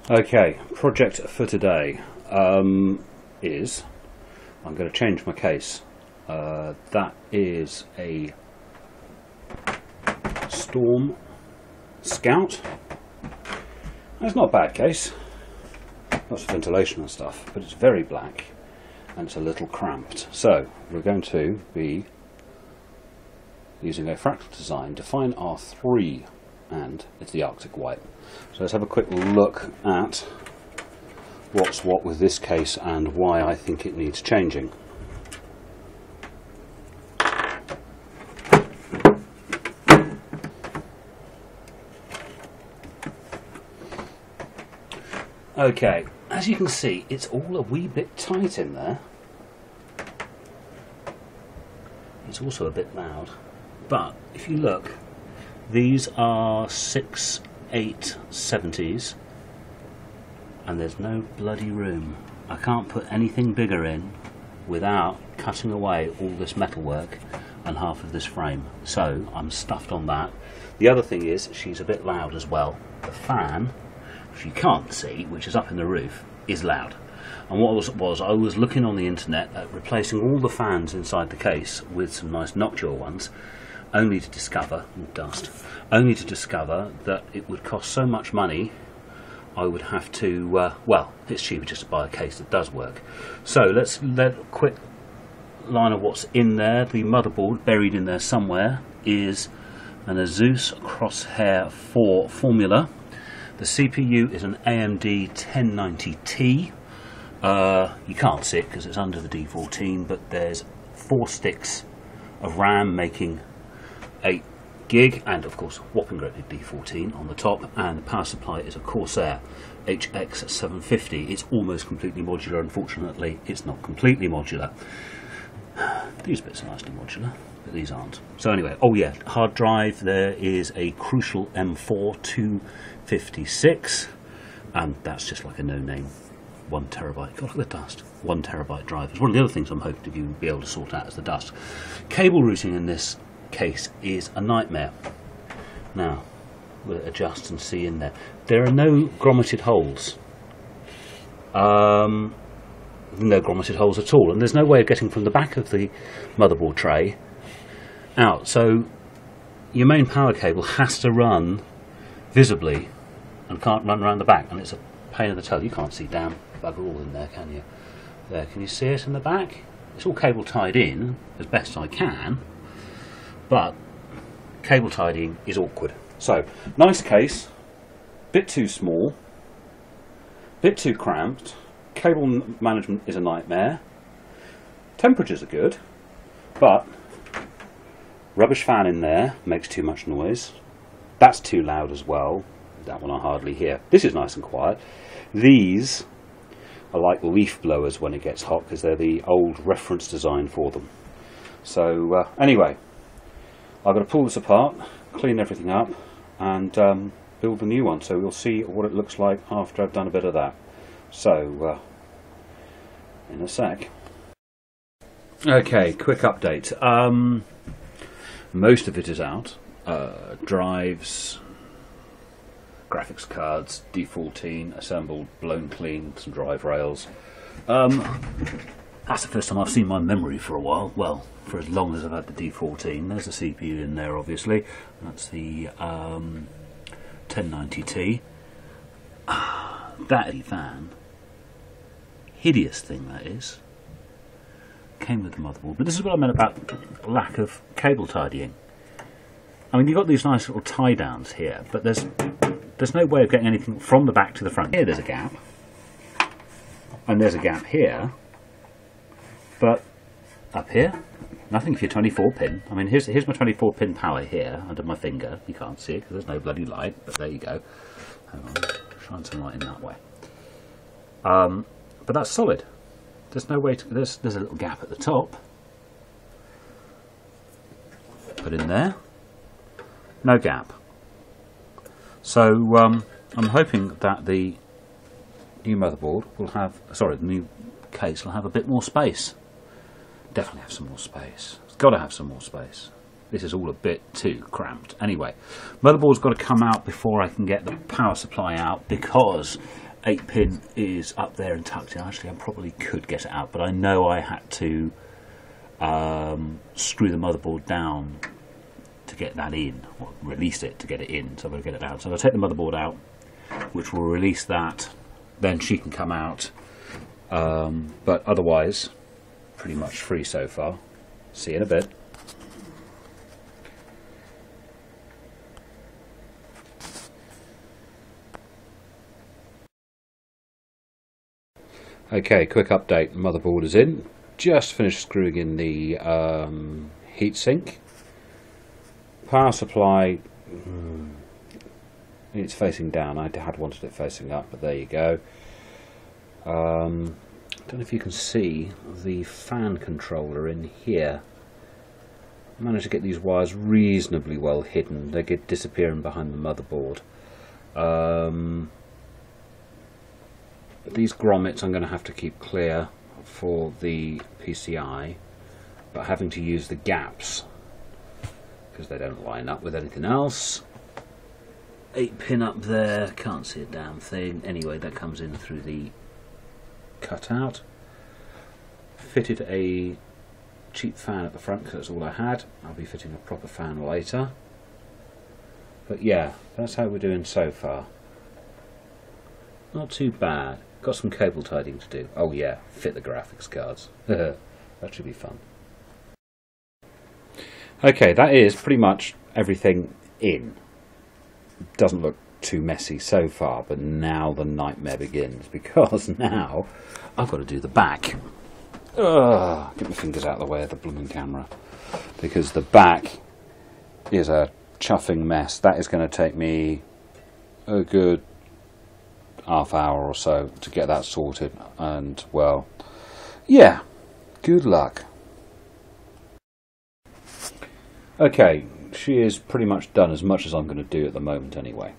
Okay, project for today is I'm going to change my case. That is a Storm Scout. It's not a bad case, lots of ventilation and stuff, but it's very black and it's a little cramped. So we're going to be using a Fractal Design Define R3, and it's the Arctic White. So let's have a quick look at what's what with this case and why I think it needs changing. Okay, as you can see, it's all a wee bit tight in there. It's also a bit loud, but if you look, these are 6/8/70s, and there's no bloody room. I can't put anything bigger in without cutting away all this metalwork and half of this frame, so I'm stuffed on that. The other thing is, she's a bit loud as well. The fan, which you can't see, which is up in the roof, is loud. And what was I was looking on the internet at replacing all the fans inside the case with some nice nocturnal ones, only to discover that it would cost so much money. I would have to, well, it's cheaper just to buy a case that does work. So let's let a quick line of what's in there. The motherboard, buried in there somewhere, is an Asus Crosshair 4 formula. The CPU is an AMD 1090T. You can't see it because it's under the D14, but there's 4 sticks of RAM making 8 gig, and of course whopping great big D14 on the top, and the power supply is a Corsair HX750. It's almost completely modular. Unfortunately, it's not completely modular. These bits are nicely modular, but these aren't. So anyway, oh yeah, hard drive, there is a Crucial M4 256, and that's just like a no-name 1 terabyte. God, look at the dust. 1 terabyte drive. It's one of the other things I'm hoping to be able to sort out is the dust. Cable routing in this case is a nightmare. Now we'll adjust and see in there. There are no grommeted holes. No grommeted holes at all, and there's no way of getting from the back of the motherboard tray out. So your main power cable has to run visibly and can't run around the back, and it's a pain in the tail. You can't see damn bugger all in there, can you? There, can you see it in the back? It's all cable tied in as best I can, but cable tidying is awkward. So, nice case, bit too small, bit too cramped, cable management is a nightmare, temperatures are good, but rubbish fan in there makes too much noise. That's too loud as well. That one I hardly hear. This is nice and quiet. These are like leaf blowers when it gets hot, because they're the old reference design for them. So anyway, I've got to pull this apart, clean everything up, and build a new one. So we'll see what it looks like after I've done a bit of that. So in a sec. Okay, quick update. Most of it is out. Drives, graphics cards, D14 assembled, blown clean, some drive rails. That's the first time I've seen my memory for a while. Well, for as long as I've had the D14. There's the CPU in there, obviously. That's the 1090T. That fan, hideous thing that is, came with the motherboard. But this is what I meant about lack of cable tidying. I mean, you've got these nice little tie downs here, but there's no way of getting anything from the back to the front. Here there's a gap, and there's a gap here, but up here, nothing for your 24 pin. I mean, here's my 24 pin power here under my finger. You can't see it because there's no bloody light, but there you go. Hang on, shine some light in that way. But that's solid. There's no way to. There's a little gap at the top. Put in there. No gap. So I'm hoping that the new motherboard will have, sorry, the new case will have a bit more space. Definitely have some more space. It's got to have some more space. This is all a bit too cramped. Anyway, motherboard's got to come out before I can get the power supply out, because 8-pin is up there and tucked in. Actually, I probably could get it out, but I know I had to screw the motherboard down to get that in, or release it to get it in, so I'm going to get it out. So I'm going to take the motherboard out, which will release that, then she can come out, but otherwise pretty much free so far. See you in a bit. Okay, quick update. Motherboard is in. Just finished screwing in the heatsink. Power supply, it's facing down. I had wanted it facing up, but there you go. I don't know if you can see the fan controller in here. I managed to get these wires reasonably well hidden. They get disappearing behind the motherboard. These grommets I'm going to have to keep clear for the PCI, but having to use the gaps because they don't line up with anything else. 8-pin up there, can't see a damn thing. Anyway, that comes in through the cutout. Fitted a cheap fan at the front because that's all I had. I'll be fitting a proper fan later. But yeah, that's how we're doing so far. Not too bad. Got some cable tidying to do. Oh yeah, fit the graphics cards. That should be fun. Okay, that is pretty much everything in. Doesn't look too messy so far, but now the nightmare begins, because now I've got to do the back. Ugh, get my fingers out of the way of the blooming camera, because the back is a chuffing mess. That is going to take me a good half hour or so to get that sorted, and well, yeah, good luck. Okay, she is pretty much done, as much as I'm going to do at the moment anyway.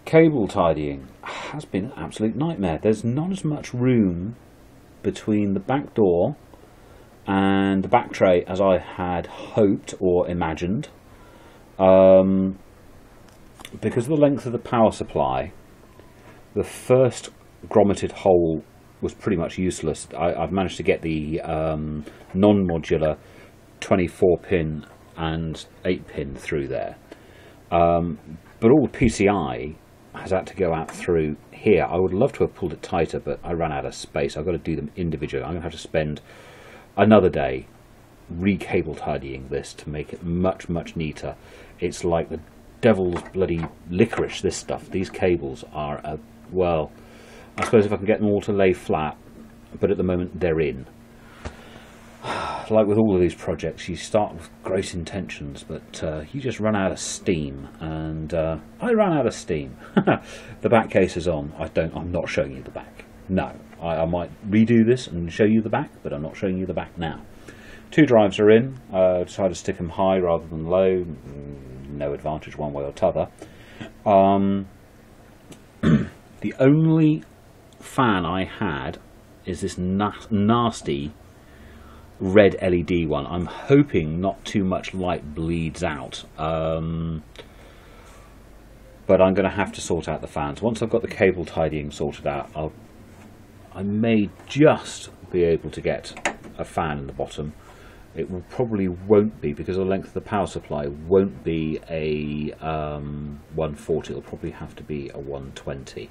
Cable tidying has been an absolute nightmare. There's not as much room between the back door and the back tray as I had hoped or imagined, because of the length of the power supply. The first grommeted hole was pretty much useless. I've managed to get the non-modular 24-pin and 8-pin through there, but all the PCI has had to go out through here. I would love to have pulled it tighter, but I ran out of space. I've got to do them individually. I'm going to have to spend another day re-cable tidying this to make it much, much neater. It's like the devil's bloody licorice, this stuff. These cables are a, well, I suppose if I can get them all to lay flat, but at the moment they're in. Like with all of these projects, you start with great intentions, but you just run out of steam, and I ran out of steam. The back case is on. I'm not showing you the back. No, I might redo this and show you the back, but I'm not showing you the back now. 2 drives are in. Decided to stick them high rather than low. No advantage one way or t'other. The only fan I had is this nasty red LED one. I'm hoping not too much light bleeds out, but I'm going to have to sort out the fans. Once I've got the cable tidying sorted out, I may just be able to get a fan in the bottom. It probably won't be, because the length of the power supply won't be a 140. It'll probably have to be a 120.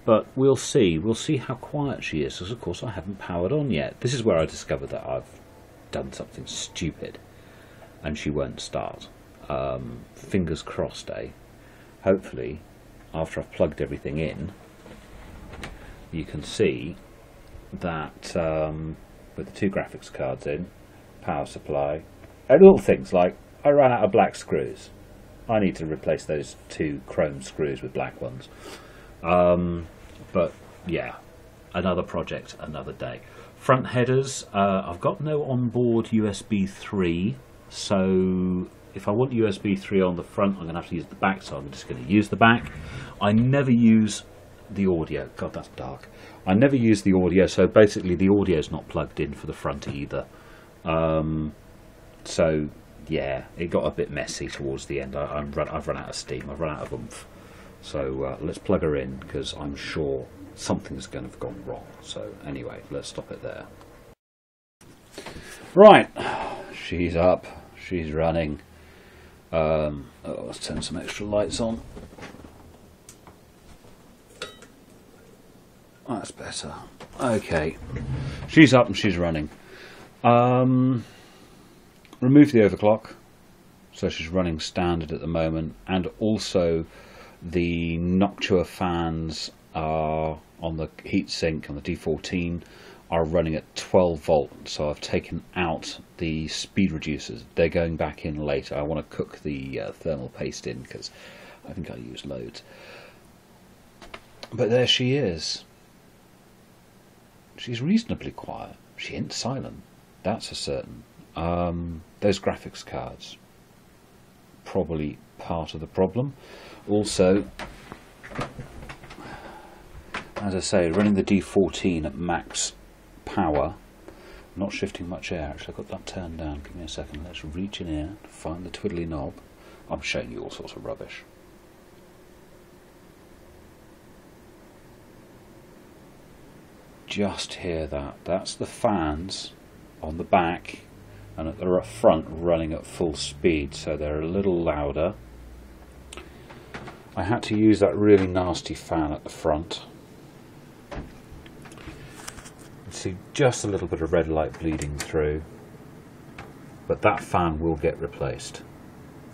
But we'll see. We'll see how quiet she is, because of course I haven't powered on yet. This is where I discovered that I've done something stupid and she won't start. Fingers crossed, eh? Hopefully, after I've plugged everything in, you can see that with the 2 graphics cards in, power supply, and little things like I ran out of black screws. I need to replace those 2 chrome screws with black ones. But yeah, another project, another day. Front headers, I've got no onboard USB 3, so if I want USB 3 on the front, I'm going to have to use the back, so I'm just going to use the back. I never use the audio. God, that's dark. I never use the audio, so basically the audio is not plugged in for the front either. So yeah, it got a bit messy towards the end. I've run out of steam. I've run out of oomph. So let's plug her in, because I'm sure something's going to have gone wrong. So anyway, let's stop it there. Right, she's up, she's running. Let's turn some extra lights on. That's better. Okay, she's up and she's running. Remove the overclock, so she's running standard at the moment, and also the Noctua fans are on the heatsink on the D14 are running at 12 volt, so I've taken out the speed reducers. They're going back in later. I want to cook the thermal paste in, because I think I used loads. But there she is. She's reasonably quiet. She ain't silent, that's a certain. Those graphics cards, probably part of the problem. Also, as I say, running the D14 at max power, not shifting much air. Actually, I've got that turned down. Give me a second. Let's reach in here, find the twiddly knob. I'm showing you all sorts of rubbish. Just hear that. That's the fans on the back and at the front running at full speed, so they're a little louder. I had to use that really nasty fan at the front. See just a little bit of red light bleeding through, but that fan will get replaced.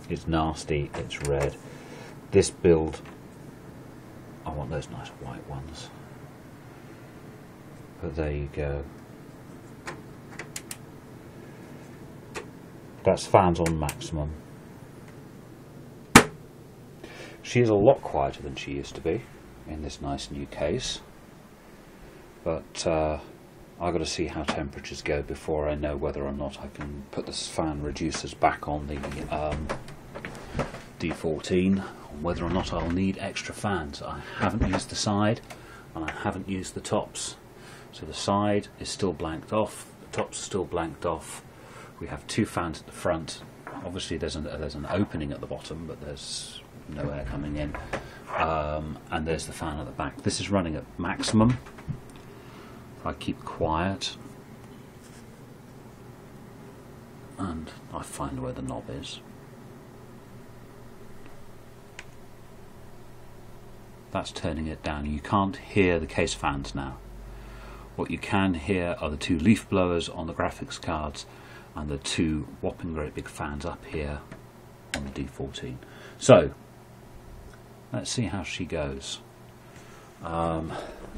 It's nasty, it's red. This build, I want those nice white ones, but there you go. That's fans on maximum. She is a lot quieter than she used to be in this nice new case, but I've got to see how temperatures go before I know whether or not I can put the fan reducers back on the D14, and whether or not I'll need extra fans. I haven't used the side and I haven't used the tops. So the side is still blanked off, the tops are still blanked off. We have two fans at the front. Obviously there's an opening at the bottom, but there's no air coming in. And there's the fan at the back. This is running at maximum. I keep quiet and I find where the knob is. That's turning it down. You can't hear the case fans now. What you can hear are the two leaf blowers on the graphics cards and the two whopping great big fans up here on the D14. So let's see how she goes. There's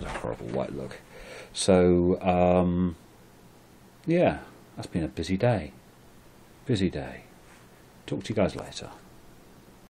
a horrible white look. So yeah, that's been a busy day. Busy day. Talk to you guys later.